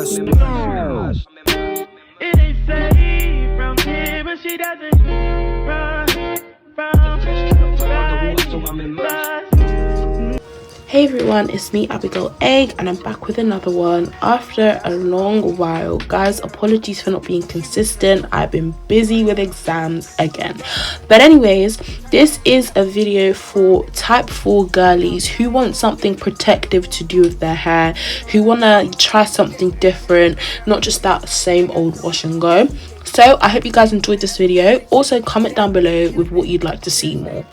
bus. It ain't safe from here, but she doesn't run from right. Hey everyone, it's me Abigail Egg and I'm back with another one after a long while. Guys, apologies for not being consistent. I've been busy with exams again. But anyways, this is a video for type 4 girlies who want something protective to do with their hair, who want to try something different, not just that same old wash and go. So I hope you guys enjoyed this video. Also comment down below with what you'd like to see more.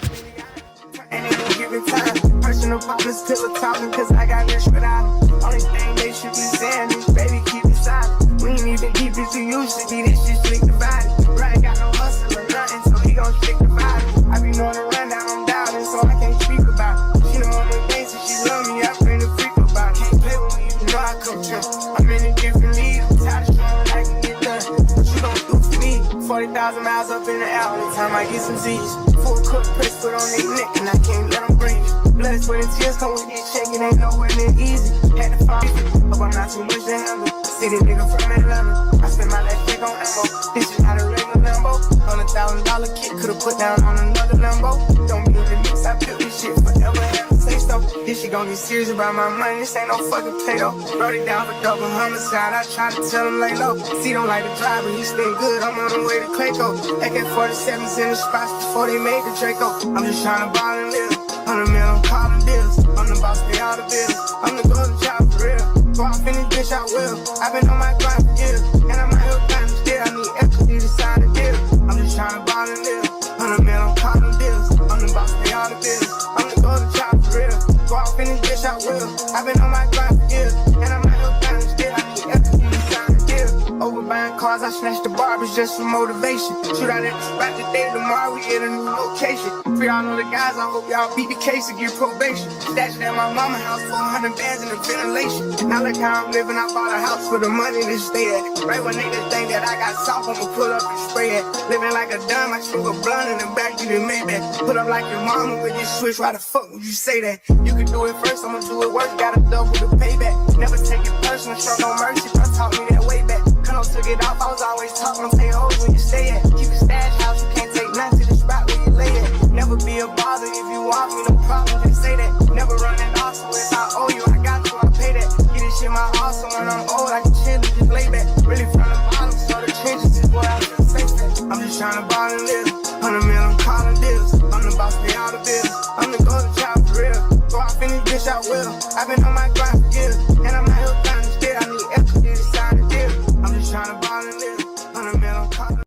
Personal problems still talking cause I got rich without it. Only thing they should be saying is baby keep it silent. We ain't even keep it, you used to be, this shit slick the body. Right, got no hustle or nothing, so he gon' stick the body. I be knowing the rundown, I'm doubting, so I can't speak about it. She know I'm the things and she love me, I bring the freak about it. Can't play with me, you know I coach her. I'm in a different league, I'm tired of showing I can get done. What you gon' do for me? 40,000 miles up in the air, only time I get some Z's. Full cook press put on their neck and I can't let them breathe. Blood, sweat, and tears come with this shaking, ain't nowhere near easy. Had to find it, hope I'm not too much to handle. City nigga from Atlanta, I spent my last check on ammo. This is not a regular Lambo. $100,000 kit, could've put down on another Lambo. Don't be in the mix, I built this shit forever, have to say so. This shit gon' get serious about my money, this ain't no fucking play though. Wrote it down for double homicide, I try to tell him lay low. See, don't like the drive, but he stay good, I'm on the way to Clayco. AK-47s in the spots before they made the Draco. I'm just tryna ball and live. 100 mil, I'm calling bills. I'm the boss, pay all the bills. I'm the golden child for real. Go off in this bitch, I will. I've been on my grind for years. And I'm out here trying to steal. I need equity to sign the deal. I'm just trying to ball and live. 100 mil, I'm calling bills. I'm the boss, pay all the bills. I'm the golden child for real. Go off in this bitch, I will. I've been on my grind for years. And I'm out here trying to steal. I need equity to sign the deal. Over buying cars, I snatched the barbers just for motivation. Shoot out at the spot today, tomorrow we get a new location. For y'all know the guys, I hope y'all beat the case and get probation. Stashed at my mama house, 400 bands in the ventilation. Now look how I'm living, I bought a house for the money to stay at. Right when niggas think that I got soft, I'ma pull up and spray it. Living like a dumb, I smoke a blunt in the back, you done made that. Put up like your mama with this switch, why the fuck would you say that? You can do it first, I'ma do it worse, gotta double the payback. Never take it personal, show no mercy, bro taught me that way back. Cuno took it off, I was always talking, I'm saying hoes where you stay at. Keep a stash house, you can't take nothing to the spot where you lay at. Never be a bother if you want me, no problem, just say that. Never running off, so if I owe you, I got you, I pay that. Get this shit my heart, so when I'm old, I can chill and just lay back. Really from the bottom, so the trenches is where I feel safe at. I'm just trying to ball and live. 100 mil, I'm calling bills. I'm the boss, pay all the bills. I'm the golden child for real. Go off in this bitch, I will. I've been on my grind for years. And I'm out here trying to steal. I need equity to sign the deal. I'm just trying to ball and live. 100 mil, I'm calling.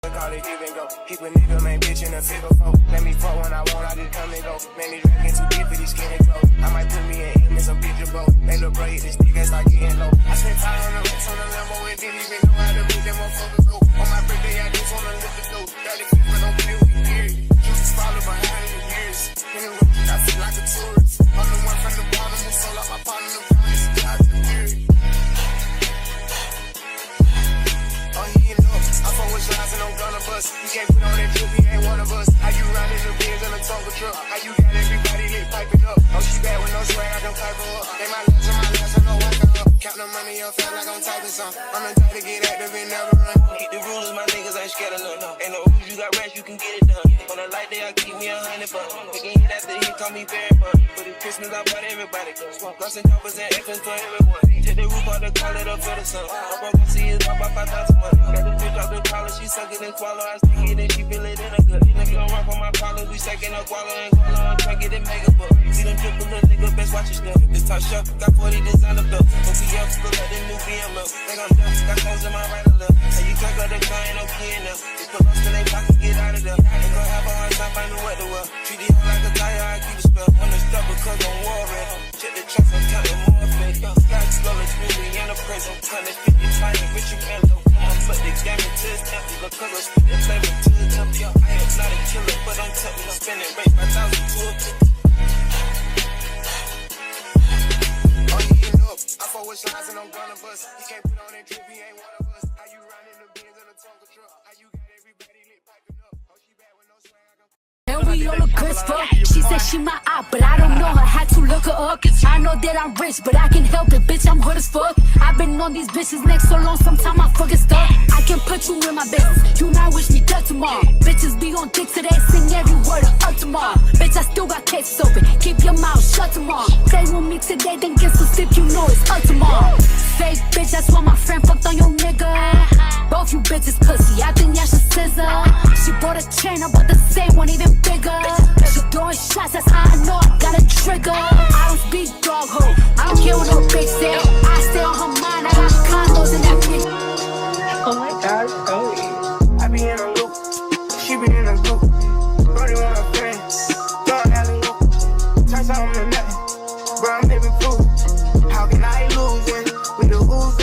Call it give and go. Keep a nigga, man, bitch in a figure four. Let me fuck when I want, I just come and go. Man, these drinking too deep for these skinny clothes. I might put me in him in some picture boat. They look braid, this nigga start getting low. I spent time on the rest on the Lambo and didn't even know how to make them motherfuckers go. On my birthday, I just wanna lift the dough. Got it but don't play with me, period. You just follow behind in the years. In the road, I feel like a tourist. I'm the one from the bottom who sold out my partner, the promise. Got the period. I fuck with lines and I'm gonna bust. You can't put on that drip, he ain't one of us. How you riding the Benz in a Tonka truck? How you got everybody lit piping up? Oh, she bad with no swag, I can pipe her up. They my last and my last, I know I can up. Count the money up, feel like I'm typing some. I'm the type to get active and never run. Keep the rulers, my niggas ain't scared of none. Ain't no rules, you got rats, you can get it done. On a light day, I keep me 100 bucks. Picking hit after he call me very fun. For the Christmas, I brought everybody. Lost and choppers and F's for everyone. Take the roof out the call it up for the sun. I'm gonna see his pop by 5,000 money. Got the bitch out the collar, she suck it and swallow. I stick it and she feel it in a gut. Nigga don't run from my collar, we second up wallow and collar. I'm trying to get it mega book. See them triple little nigga, best watch your step. This top shelf, got 40 designer belts. OPF, still at the new BM up. Think I'm dumb, got clothes in my right or left. Hey, you can't go to car, ain't no key in there. Just put us in they pockets, get out of there. Ain't gonna have a hard time finding what to wear. Treat it like a tire, I keep a spell. On the stuff because I'm warring. Check the tracks, I'm counting more fake. Sky slowly, smoothly in the prison. 150 trying, Richard Mello. But the game to his temple, the color spitting flavor to the temple. Yo, I am not a killer, but I'm telling you, spinning rate 5,000 to a ticket. Oh, you know, I fuck with lines and I'm gonna bust. He can't put on that drip, he ain't one of us. How you riding the Benz in a Tonka truck? How you got everybody lit piping up? Oh, she bad with no swag, I gon' we all look good as fuck. She said she my eye, but I don't know her. Had to look her up. I know that I'm rich, but I can help it, bitch. I'm hood as fuck. I've been on these bitches' necks so long, sometimes I forget stuff. I can put you in my business. You might wish me dead tomorrow. Bitches be on dick today, sing every word of up tomorrow. Bitch, I still got cases open. Keep your mouth shut tomorrow. Play with me today, then get some slip. You know it's up tomorrow. Fake bitch, that's why my friend fucked on your nigga. Both you bitches pussy, I think y'all should scissor. She bought a chain, I bought the same one, even bigger. She throwing shots, that's how I know I got a trigger. I don't speak dog ho, I don't care what no bitch say. I stay on her mind, I got condos in that bitch. Oh my god, Chloe. I be in a loop, she be in a group. Brody want a friend, throwing alley loop. Turn something to nothing, bro, I'm living proof. How can I lose when we the ooze?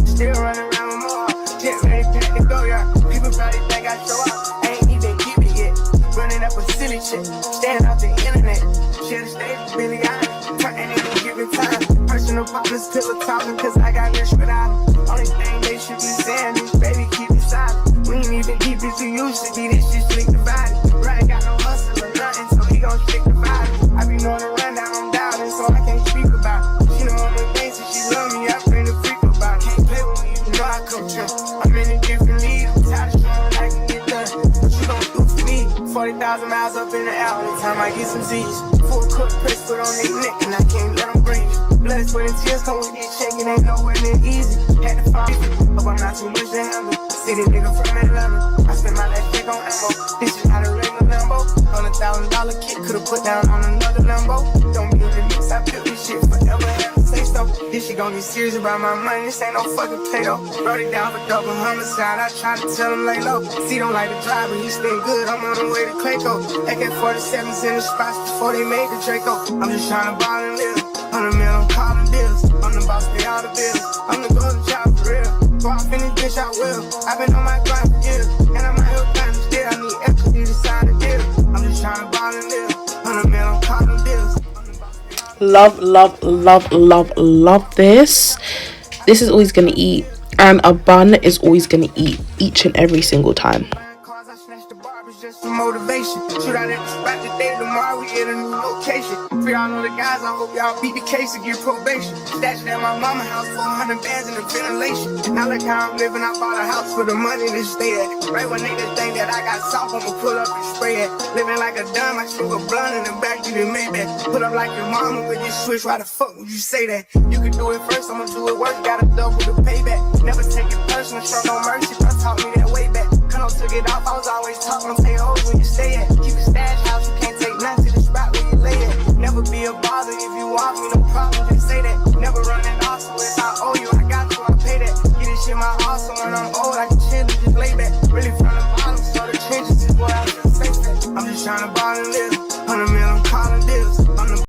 Still running around with more, get ready, pack to go, y'all. People probably think I show up, ain't even keep it yet. Running up a silly shit, staying off the internet. Shit, stage really on, turning in a given time. Personal problems till the talking, cause I got rich without them. Only thing they should be saying is, baby, keep it silent. We ain't even deep as you used to be, this shit slick the body. Right, got no hustle or nothing, so he gon' stick the body. I be knowing the rundown, I'm doubting, so I can't speak about it. She know all the things that she love me, I bring the freak about it. Can't play with me, you know I coach her. I'm in a different league, I'm tired of trying, I can get done. What you gon' do for me? 40,000 miles up in the air, every time I get some Z's. Full court press, put on their neck, and I can't let them breathe. Blood, sweat, and tears come with this shaking, ain't nowhere near easy. Had to find it, hope I'm not too much to handle. City nigga from Atlanta, I spent my last check on ammo. This is not a regular Lambo. $100,000 kit, could've put down on another Lambo. Don't be in the mix, I built this shit forever, have to say so. This shit gon' be serious about my money, this ain't no fucking play though. Wrote it down for double homicide, I try to tell him lay low. See, don't like the drive, but he stay good, I'm on the way to Clayco. AK-47s in the spots before they made the Draco. I'm just tryna ball and live. 100 mil, I'm calling bills. I'm the boss, pay all the bills. I'm the golden child for real. Go off in this bitch, I will. I've been on my grind for years, and I'm out here trying to steal. I need equity to sign a deal. I'm just trying to ball and live. 100 mil, I'm calling bills. Love, love, love, love, love this. This is always gonna eat, and a bun is always gonna eat each and every single time. I snatched the barbers just for motivation. Shoot out at the spot today, tomorrow we at a new location. For y'all know the guys, I hope y'all beat the case and get probation. Stashed at my mama house, 400 bands in the ventilation. Now look how I'm living, I bought a house for the money to stay at. Right when niggas think that I got soft, I'ma pull up and spray it. Living like a dime, I smoke a blunt in the back, you done made that. Put up like your mama with this switch, why the fuck would you say that? You can do it first, I'ma do it worse, gotta double the payback. Never take it personal, show no mercy, I taught me that way back. Cuno took it off, I was always talking, stay home where you stay at. Keep a stash house, you can't take nothing to the spot where you lay at. Never be a bother if you want me, no problem, just say that. Never running off, so if I owe you, I got you, I pay that. Get this shit my heart, so when I'm old, I can chill and just lay back. Really from the bottom, so the trenches is where I feel safe at. I'm just trying to ball and live. 100 mil, I'm calling deals. I'm the